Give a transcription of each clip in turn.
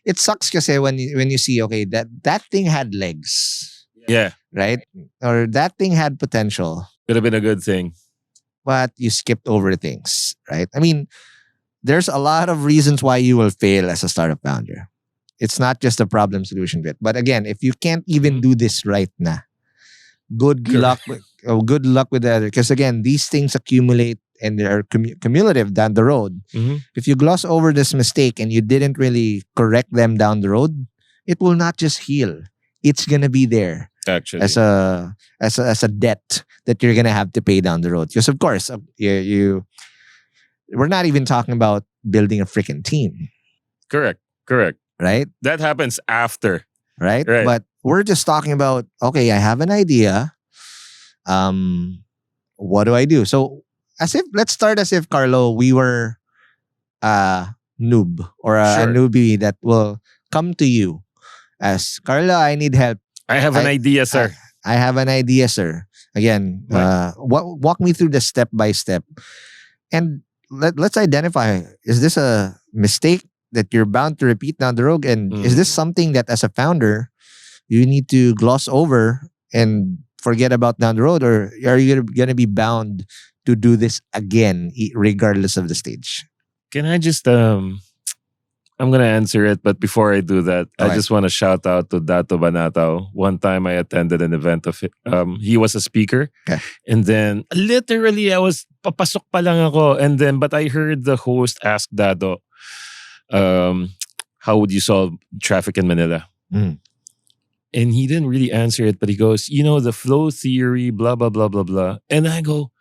It sucks kasi when you see, okay, that thing had legs, Yeah. right? Or that thing had potential, Could have been a good thing. but you skipped over things, right? I mean, there's a lot of reasons why you will fail as a startup founder. It's not just a problem solution bit. But again, if you can't even do this right now, good luck with the other. Because again, these things accumulate and they're cumulative down the road. Mm-hmm. If you gloss over this mistake and you didn't really correct them down the road, it will not just heal. It's gonna be there Actually, as a debt that you're gonna have to pay down the road. Because of course, we're not even talking about building a freaking team, correct. right? That happens after. Right? Right. But we're just talking about, okay, I have an idea. What do I do? So let's start as if, Carlo, we were a noob or a Sure. newbie that will come to you as, Carlo, I need help. I have an idea, sir. I have an idea, sir. Again, Right. walk me through the step by step. And let's identify, is this a mistake that you're bound to repeat down the road? And is this something that as a founder, you need to gloss over and forget about down the road? Or are you going to be bound to do this again, regardless of the stage? Can I just I'm gonna answer it, but before I do that, I Okay. just want to shout out to Dato Banatao. One time I attended an event of he was a speaker, Okay. and then literally I was papasok pa lang ako, and then but I heard the host ask Dato, how would you solve traffic in Manila? Mm. And he didn't really answer it, but he goes, the flow theory, blah blah blah blah blah, and I go,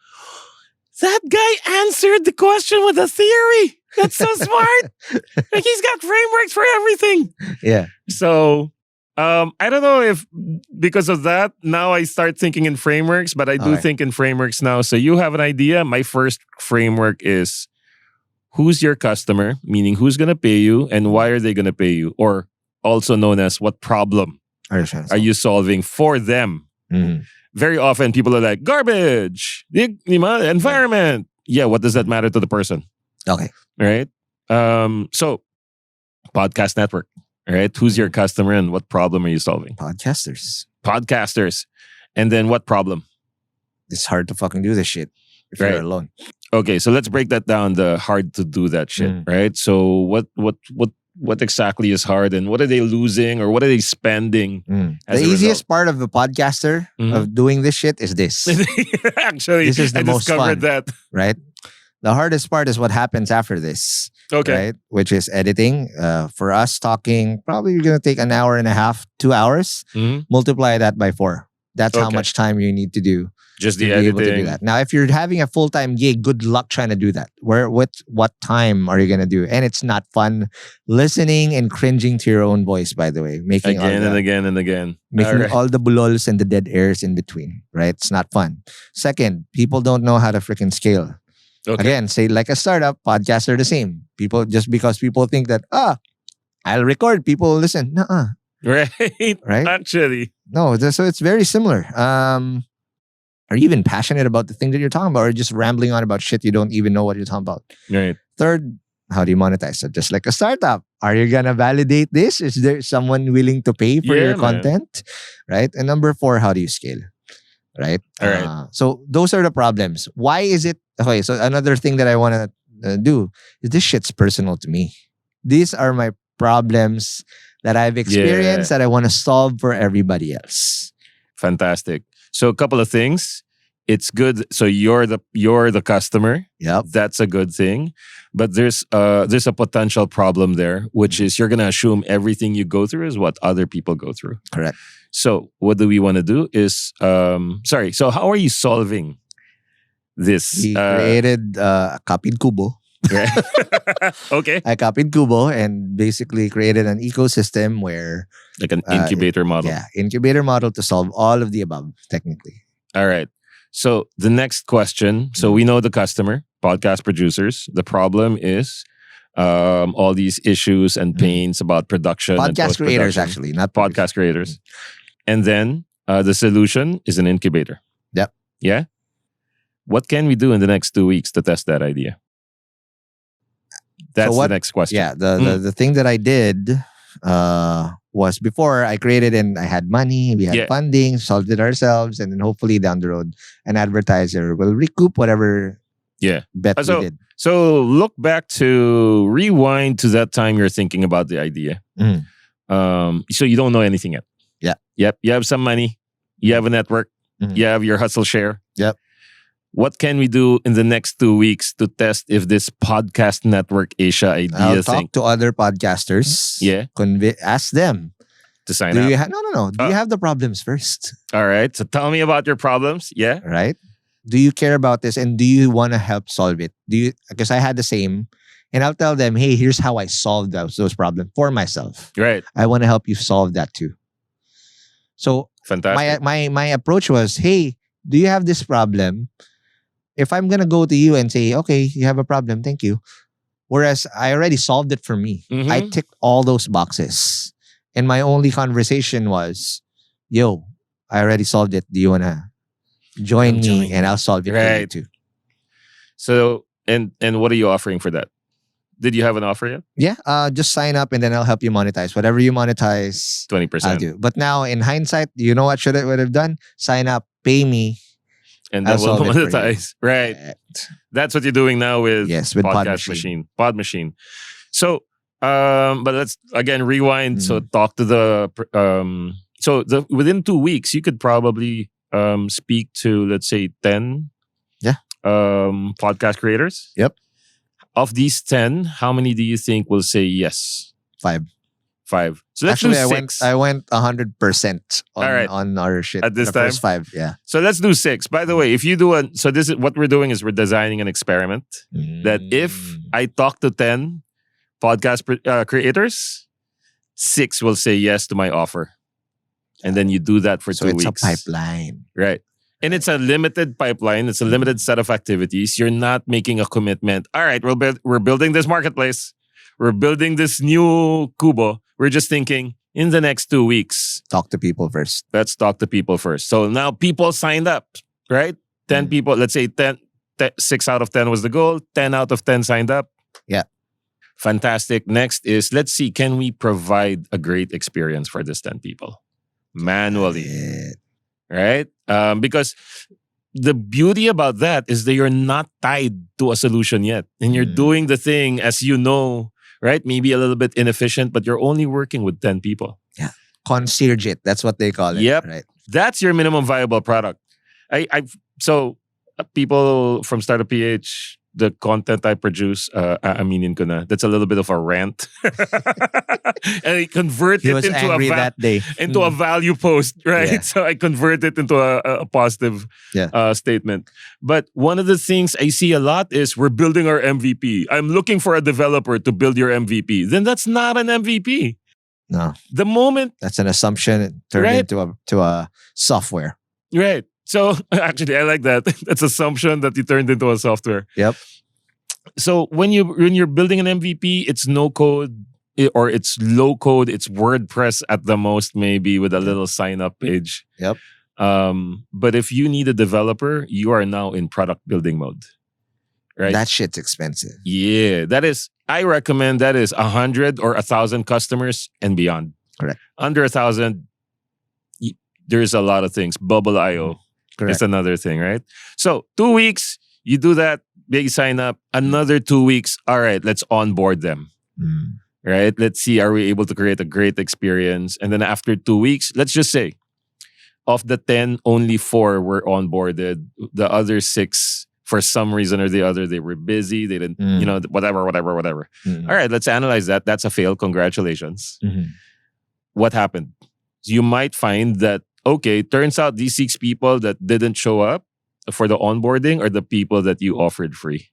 that guy answered the question with a theory. That's so smart. Like he's got frameworks for everything. Yeah. So I don't know if because of that, now I start thinking in frameworks, but I do Okay. think in frameworks now. So you have an idea. My first framework is who's your customer, meaning who's going to pay you and why are they going to pay you? Or also known as what problem are you solving for them? Mhm. Very often people are like, garbage, environment. Yeah, what does that matter to the person? Okay. Right? So podcast network, right? Who's your customer and what problem are you solving? Podcasters. And then what problem? It's hard to fucking do this shit if Right. you're alone. Okay, so let's break that down, the hard to do that shit, right? So what exactly is hard and what are they losing or what are they spending? The as a easiest part of the podcaster of doing this shit is this, Actually, This is the I most discovered fun. that. right? The hardest part is what happens after this, Okay. right? Which is editing. For us talking, probably you're going to take an hour and a half, 2 hours. Mhm. Multiply that by 4. That's how Okay. much time you need to do Just to the be able to do editing. that. Now, if you're having a full-time gig, good luck trying to do that. What time are you going to do? And it's not fun listening and cringing to your own voice, by the way. Making Again and again and again. making Alright. all the bulols and the dead airs in between, right? It's not fun. Second, people don't know how to freaking scale. Okay. Again, say like a startup, podcasts are the same. People, just because people think that, I'll record, people will listen. Nuh-uh. Right. Right? Actually. No, so it's very similar. Are you even passionate about the thing that you're talking about, or just rambling on about shit you don't even know what you're talking about? Right. Third, how do you monetize? So just like a startup, are you gonna validate this? Is there someone willing to pay for Yeah, your man. content? Right? And number 4, how do you scale? Right? All right. So those are the problems. Why is it? Okay, so another thing that I want to do is this shit's personal to me. These are my problems that I've experienced that I want to solve for everybody else. Fantastic. So a couple of things. It's good. So you're the customer. Yep. That's a good thing. But there's a potential problem there, which is you're gonna assume everything you go through is what other people go through. Correct. So what do we want to do is so how are you solving this? We created a copied Kubo. Right? Okay. I copied Kubo and basically created an ecosystem where, Like an incubator model. incubator model to solve all of the above, technically. All right. So the next question. So we know the customer, podcast producers. The problem is all these issues and pains about production. and Podcast creators, post-production. actually, not Podcast creators. And then the solution is an incubator. Yep. Yeah. What can we do in the next 2 weeks to test that idea? That's the next question. Yeah, the thing that I did was before I created and I had money, we had Yeah. funding, solved it ourselves, and then hopefully down the road, an advertiser will recoup whatever Yeah. bet we So did. so look back to rewind to that time you're thinking about the idea. Mm. So you don't know anything yet. Yeah. Yep. You have some money. You have a network. Mhm. You have your Hustleshare. Yep. What can we do in the next 2 weeks to test if this podcast network Asia idea I'll thing talk to other podcasters. Yeah. Ask them. to sign Do up? you no. Do you have the problems first? All right. So tell me about your problems. Yeah. Right? Do you care about this and do you want to help solve it? Because I had the same, and I'll tell them, hey, here's how I solved those problems for myself. Right. I want to help you solve that too. So Fantastic. my approach was, hey, do you have this problem? If I'm gonna go to you and say, okay, you have a problem, thank you. Whereas I already solved it for me. Mhm. I ticked all those boxes. And my only conversation was, yo, I already solved it. Do you wanna join me join and I'll solve it for you Right. too? So and what are you offering for that? Did you have an offer yet? Yeah, just sign up and then I'll help you monetize. Whatever you monetize, 20%. I'll do. But now in hindsight, you know what would have done? Sign up, pay me. And then I'll we'll solve it for you. monetize. Right. That's what you're doing now with Yes, with Podcast Machine. Pod Machine. So but let's again rewind. So talk to within 2 weeks, you could probably speak to, let's say, 10 podcast creators. Yep. Of these 10, how many do you think will say yes? 5. 5. So let's Actually, do 6. I went 100% All right. on our shit At this the time? first 5. Yeah. So let's do 6. By the way, if you do so this is what we're doing is we're designing an experiment that if I talk to 10 podcast creators, 6 will say yes to my offer. And then you do that for so 2 it's weeks. a pipeline. Right. And it's a limited pipeline. It's a limited set of activities. You're not making a commitment. All right, we're building this marketplace. We're building this new Kubo. We're just thinking in the next 2 weeks, Talk to people first. let's talk to people first. So now people signed up, right? 10 people, let's say 6 out of 10 was the goal. 10 out of 10 signed up. Yeah. Fantastic. Next is, let's see, can we provide a great experience for this 10 people manually? Yeah. Right? Because the beauty about that is that you're not tied to a solution yet. And you're doing the thing as you know, right? Maybe a little bit inefficient, but you're only working with 10 people. Concierge it. That's what they call it. Yep. Right. That's your minimum viable product. So people from StartupPH, the content I produce, aminin ko na, that's a little bit of a rant. And I convert He it was into angry that day. into a value post, right? Yeah. So I convert it into a positive statement. But one of the things I see a lot is we're building our MVP. I'm looking for a developer to build your MVP. Then that's not an MVP. No, The moment, that's an assumption turned Right. into a software. right? So actually, I like that. That's assumption that you turned into a software. Yep. So when you're building an MVP, it's no code or it's low code. It's WordPress at the most, maybe with a little sign up page. Yep. But if you need a developer, you are now in product building mode, right? That shit's expensive. Yeah, I recommend that is 100 or 1,000 customers and beyond. Correct. Under 1,000, there's a lot of things. Bubble.io Correct. is another thing, right? So 2 weeks, you do that, they sign up. Another 2 weeks, all right, let's onboard them, right? Let's see, are we able to create a great experience? And then after 2 weeks, let's just say, of the 10, only 4 were onboarded. The other 6, for some reason or the other, they were busy. They didn't, whatever. Mm. All right, let's analyze that. That's a fail. Congratulations. Mhm. What happened? You might find that, okay, turns out these 6 people that didn't show up for the onboarding are the people that you offered free.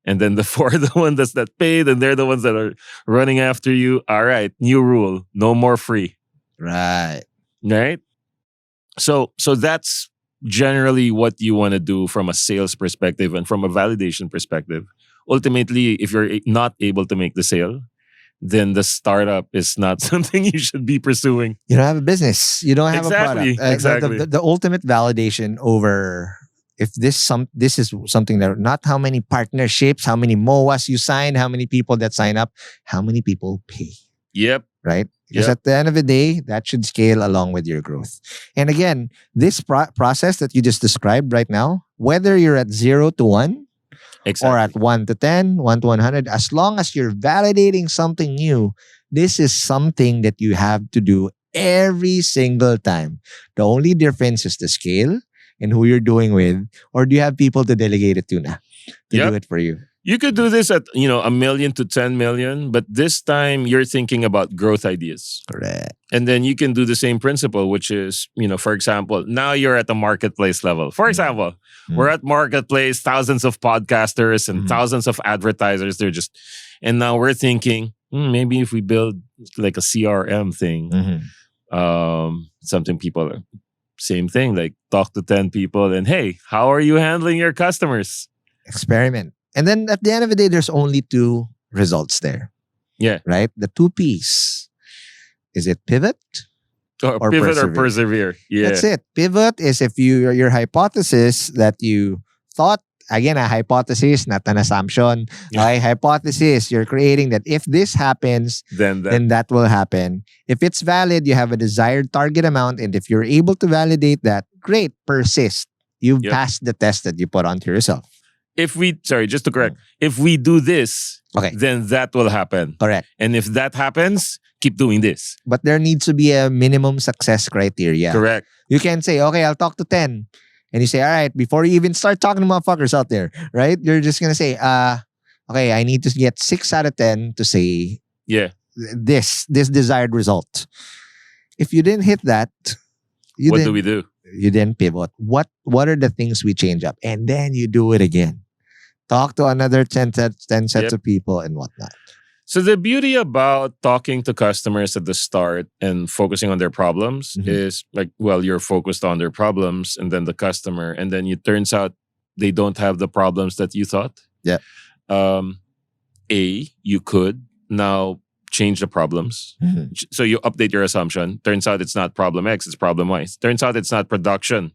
And then the 4 are the ones that paid, and they're the ones that are running after you. All right, new rule. No more free. Right. Right? So that's generally what you want to do from a sales perspective and from a validation perspective. Ultimately, if you're not able to make the sale, then the startup is not something you should be pursuing. You don't have a business. You don't have a product. Exactly. The ultimate validation over if this is something that not how many partnerships, how many MOAs you sign, how many people that sign up, how many people pay. Yep. right? Because Yep. at the end of the day, that should scale along with your growth. And again, this process that you just described right now, whether you're at 0 to 1 or at Exactly. 1 to 10, 1 to 100, as long as you're validating something new, this is something that you have to do every single time. The only difference is the scale and who you're doing with, or do you have people to delegate it to na to Yep. do it for you? You could do this at, $1 million to 10 million, but this time you're thinking about growth ideas. Correct. And then you can do the same principle, which is, for example, now you're at the marketplace level. For example, we're at marketplace, thousands of podcasters and thousands of advertisers. And now we're thinking, maybe if we build like a CRM thing, something same thing, like talk to 10 people and hey, how are you handling your customers? Experiment. And then at the end of the day, there's only 2 results there. Yeah. Right? The 2 P's. Is it pivot? Or pivot or persevere. Yeah. That's it. Pivot is if your hypothesis that you thought, again, a hypothesis, not an assumption. Yeah. A hypothesis, you're creating that if this happens, then that will happen. If it's valid, you have a desired target amount. And if you're able to validate that, great, persist. You've passed the test that you put onto yourself. Just to correct, if we do this, okay, then that will happen. Correct. And if that happens, keep doing this. But there needs to be a minimum success criteria. Correct. You can say, okay, I'll talk to 10. And you say, all right, before you even start talking to motherfuckers out there, right? You're just going to say, okay, I need to get 6 out of 10 to say this desired result. If you didn't hit that, what do we do? You didn't pivot. What are the things we change up? And then you do it again. Talk to another 10 sets of people and whatnot. So the beauty about talking to customers at the start and focusing on their problems is you're focused on their problems and then the customer, and then it turns out they don't have the problems that you thought. Yeah. You could now change the problems. So you update your assumption. Turns out it's not problem X, it's problem Y. Turns out it's not production.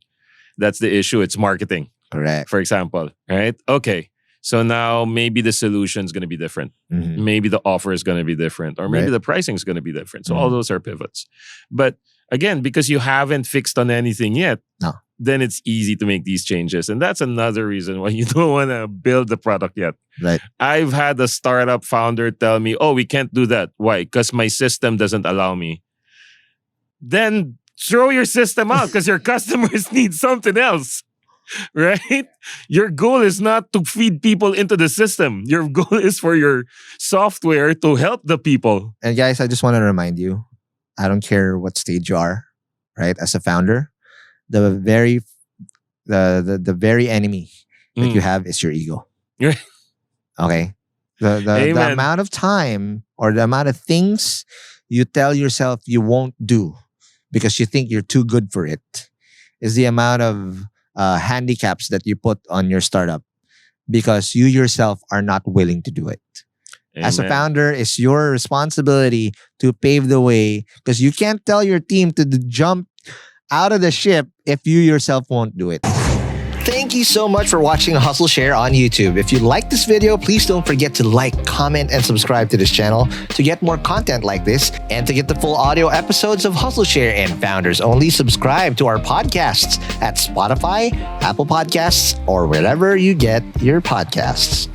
That's the issue. It's marketing. Correct. For example, right? Okay. So now maybe the solution is going to be different. Maybe the offer is going to be different, or maybe the pricing is going to be different. So all those are pivots. But again, because you haven't fixed on anything yet, then it's easy to make these changes. And that's another reason why you don't want to build the product yet. Right. I've had a startup founder tell me, oh, we can't do that. Why? Because my system doesn't allow me. Then throw your system out because your customers need something else. Right? Your goal is not to feed people into the system. Your goal is for your software to help the people. And guys, I just want to remind you, I don't care what stage you are, right? As a founder, the very enemy that you have is your ego. Okay? The amount of time or the amount of things you tell yourself you won't do because you think you're too good for it is the amount of handicaps that you put on your startup because you yourself are not willing to do it. Amen. As a founder, it's your responsibility to pave the way because you can't tell your team to jump out of the ship if you yourself won't do it. Thank you so much for watching Hustleshare on YouTube. If you like this video, please don't forget to like, comment, and subscribe to this channel to get more content like this. And to get the full audio episodes of Hustleshare and Founders Only, subscribe to our podcasts at Spotify, Apple Podcasts, or wherever you get your podcasts.